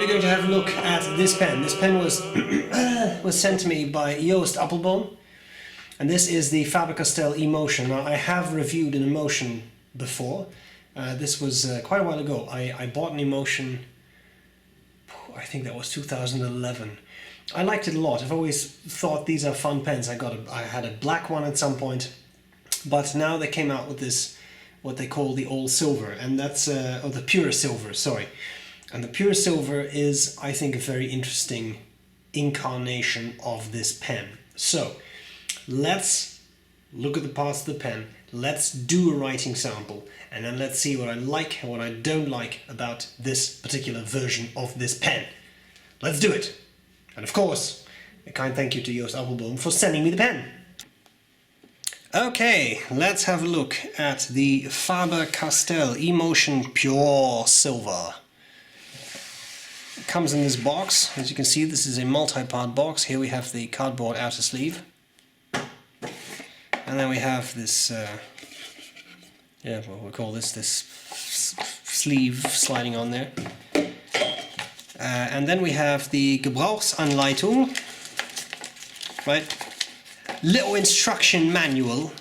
we're going to have a look at this pen. This pen was was sent to me by Joost Appelboom, and this is the Faber-Castell Emotion. Now, I have reviewed an Emotion before. This was quite a while ago. I bought an Emotion, I think that was 2011. I liked it a lot. I've always thought these are fun pens. I had a black one at some point, but now they came out with this, what they call the all silver, and that's or the pure silver, sorry. And the pure silver is, I think, a very interesting incarnation of this pen. So let's look at the parts of the pen, let's do a writing sample, and then let's see what I like and what I don't like about this particular version of this pen. Let's do it! And of course, a kind thank you to Joost Appelboom for sending me the pen. Okay, let's have a look at the Faber-Castell Emotion Pure Silver. It comes in this box. As you can see, this is a multi-part box. Here we have the cardboard outer sleeve. And then we have this, what we call this sleeve sliding on there. And then we have the Gebrauchsanleitung, right? Little instruction manual,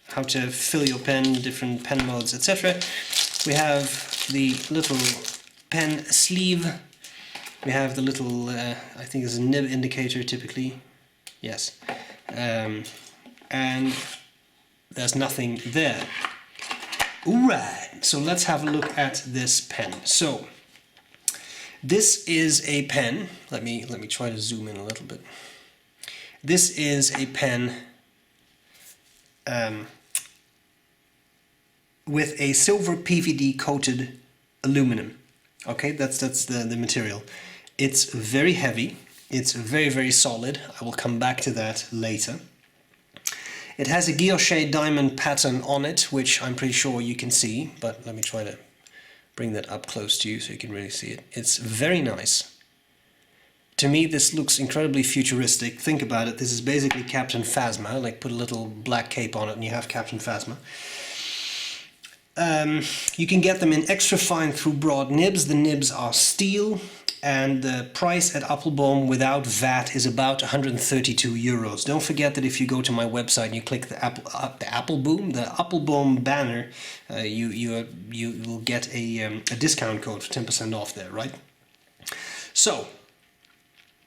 how to fill your pen, different pen modes, etc. We have the little pen sleeve. We have the little, I think it's a nib indicator typically. Yes. And there's nothing there. Alright, so let's have a look at this pen. So, this is a pen. Let me try to zoom in a little bit. This is a pen with a silver PVD coated aluminum. Okay, that's the material. It's very heavy. It's very, very solid. I will come back to that later. It has a guilloche diamond pattern on it, which I'm pretty sure you can see, but let me try to bring that up close to you so you can really see it. It's very nice. To me, this looks incredibly futuristic. Think about it. This is basically Captain Phasma. Like, put a little black cape on it and you have Captain Phasma. You can get them in extra fine through broad nibs. The nibs are steel, and the price at Appelboom without VAT is about 132 euros. Don't forget that if you go to my website and you click the Appelboom banner, you will get a discount code for 10% off there, right? So,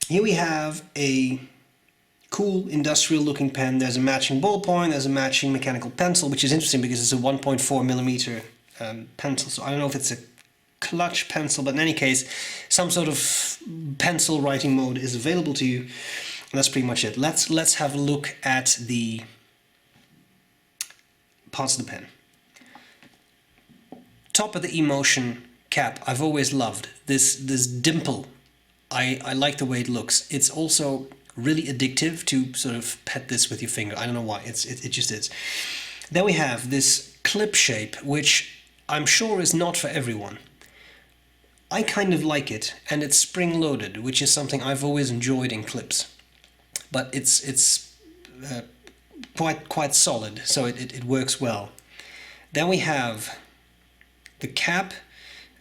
here we have a cool industrial looking pen. There's a matching ballpoint, there's a matching mechanical pencil, which is interesting because it's a 1.4mm pencil. So I don't know if it's a clutch pencil, but in any case, some sort of pencil writing mode is available to you. And that's pretty much it. Let's have a look at the parts of the pen. Top of the Emotion cap, I've always loved this dimple. I like the way it looks. It's also really addictive to sort of pet this with your finger. I don't know why, it just is. Then we have this clip shape, which I'm sure is not for everyone. I kind of like it, and it's spring-loaded, which is something I've always enjoyed in clips. But it's quite solid, so it works well. Then we have the cap.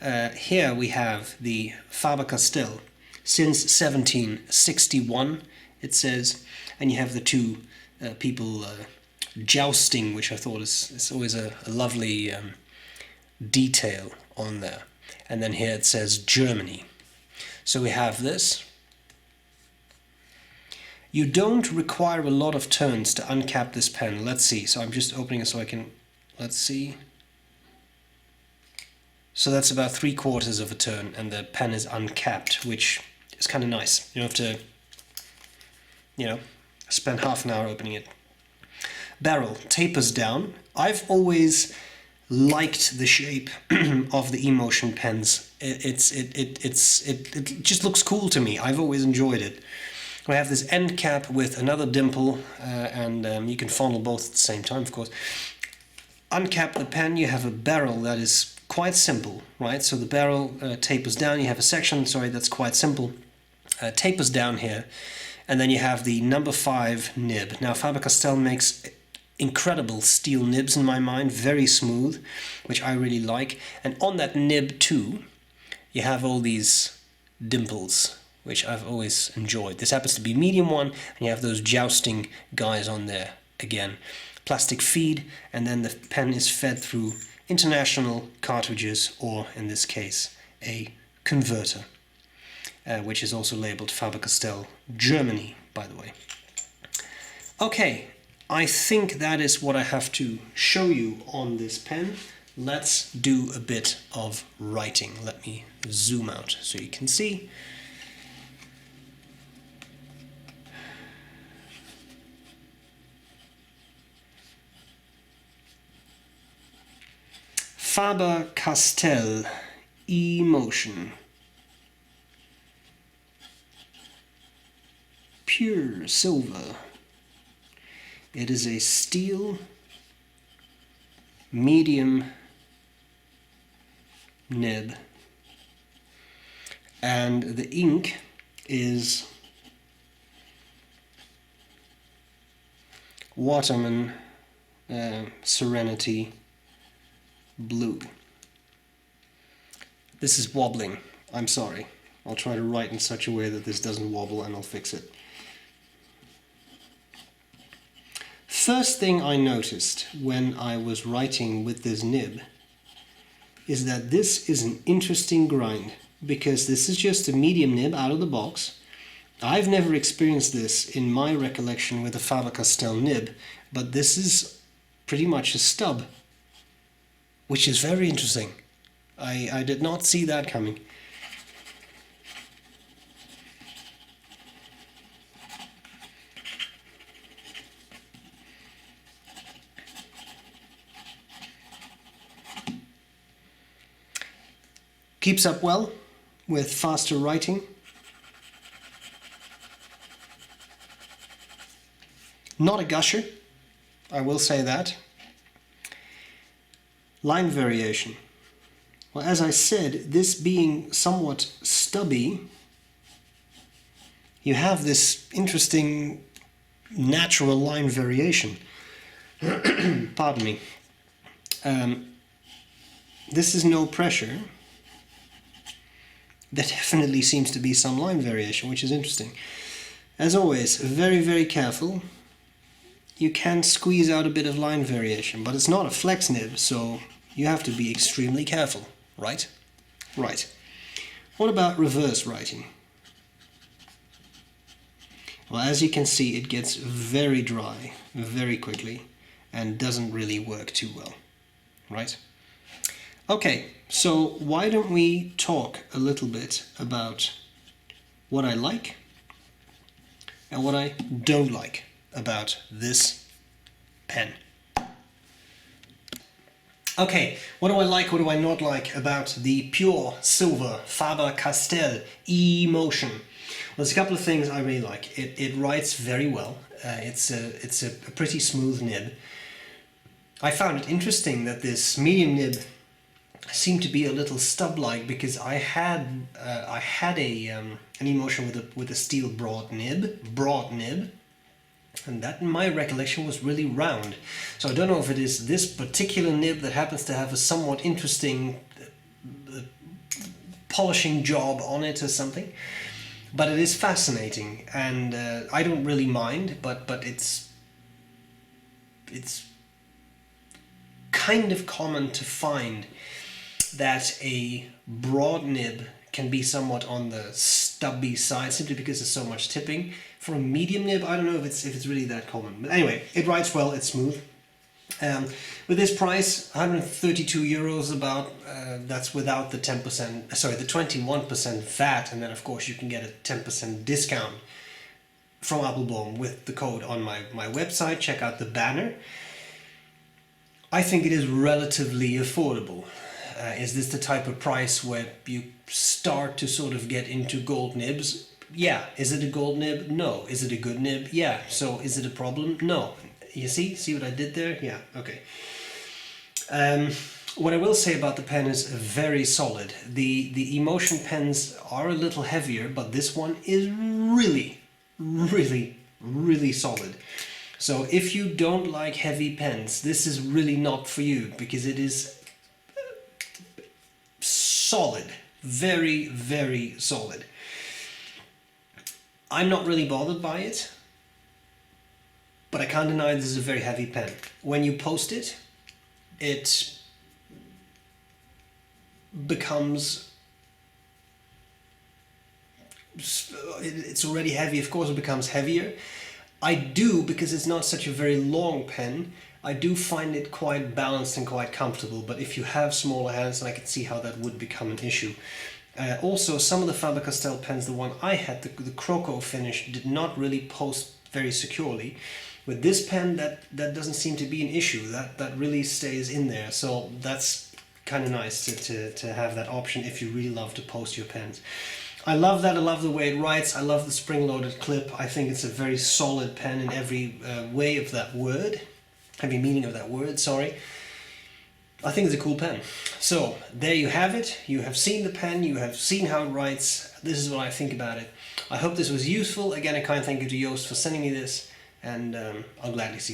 Here we have the Faber-Castell since 1761, it says, and you have the two people jousting, which I thought is always a lovely detail on there. And then here it says Germany. So we have this. You don't require a lot of turns to uncap this pen. Let's see. So I'm just opening it so I can, let's see. So that's about 3/4 of a turn and the pen is uncapped, which is kind of nice. You don't have to, spend half an hour opening it. Barrel tapers down. I've always liked the shape of the Emotion pens. It just looks cool to me. I've always enjoyed it. We have this end cap with another dimple, and you can fondle both at the same time, of course. Uncap the pen, you have a barrel that is quite simple, right? So the barrel tapers down, you have a section, sorry, that's quite simple, tapers down here, and then you have the number 5 nib. Now Faber-Castell makes incredible steel nibs in my mind, very smooth, which I really like, and on that nib too, you have all these dimples, which I've always enjoyed. This happens to be medium one, and you have those jousting guys on there again. Plastic feed, and then the pen is fed through international cartridges, or in this case, a converter, which is also labeled Faber-Castell Germany, by the way. Okay, I think that is what I have to show you on this pen. Let's do a bit of writing. Let me zoom out so you can see. Faber-Castell E-Motion. Pure silver. It is a steel medium nib, and the ink is Waterman Serenity Blue. This is wobbling. I'm sorry. I'll try to write in such a way that this doesn't wobble, and I'll fix it. First thing I noticed when I was writing with this nib is that this is an interesting grind, because this is just a medium nib out of the box. I've never experienced this in my recollection with a Faber-Castell nib, but this is pretty much a stub, which is very interesting. I did not see that coming. Keeps up well with faster writing. Not a gusher, I will say that. Line variation. Well, as I said, this being somewhat stubby, you have this interesting natural line variation. Pardon me. This is no pressure. There definitely seems to be some line variation, which is interesting. As always, very, very careful. You can squeeze out a bit of line variation, but it's not a flex nib, so you have to be extremely careful, right? Right. What about reverse writing? Well, as you can see, it gets very dry very quickly and doesn't really work too well, right? Okay, so why don't we talk a little bit about what I like and what I don't like about this pen. Okay, what do I like, what do I not like about the pure silver Faber-Castell E-Motion? Well, there's a couple of things I really like. It writes very well. It's a pretty smooth nib. I found it interesting that this medium nib seemed to be a little stub-like, because I had an E-Motion with a steel broad nib, and that in my recollection was really round. So I don't know if it is this particular nib that happens to have a somewhat interesting polishing job on it or something, but it is fascinating, and I don't really mind, but it's kind of common to find that a broad nib can be somewhat on the stubby side, simply because there's so much tipping. For a medium nib, I don't know if it's really that common. But anyway, it writes well, it's smooth. With this price, 132 euros about, that's without the 10%, sorry, the 21% VAT, and then of course you can get a 10% discount from Appelboom with the code on my website. Check out the banner. I think it is relatively affordable. Is this the type of price where you start to sort of get into gold nibs? Yeah. Is it a gold nib? No. Is it a good nib? Yeah. So is it a problem? No. You see what I did there? Yeah, okay. What I will say about the pen is very solid. The E-Motion pens are a little heavier, but this one is really, really, really solid. So if you don't like heavy pens, this is really not for you, because it is solid, Very, very solid. I'm not really bothered by it, but I can't deny this is a very heavy pen. When you post it, it becomes, it's already heavy, of course it becomes heavier. I do, because it's not such a very long pen, I do find it quite balanced and quite comfortable, but if you have smaller hands, then I can see how that would become an issue. Also, some of the Faber-Castell pens, the one I had, the Croco finish, did not really post very securely. With this pen, that doesn't seem to be an issue. That really stays in there, so that's kind of nice to have that option if you really love to post your pens. I love that. I love the way it writes. I love the spring-loaded clip. I think it's a very solid pen in every way of that word. Every meaning of that word, sorry. I think it's a cool pen. So, there you have it. You have seen the pen, you have seen how it writes. This is what I think about it. I hope this was useful. Again, a kind thank you to Joost for sending me this, and I'll gladly see you.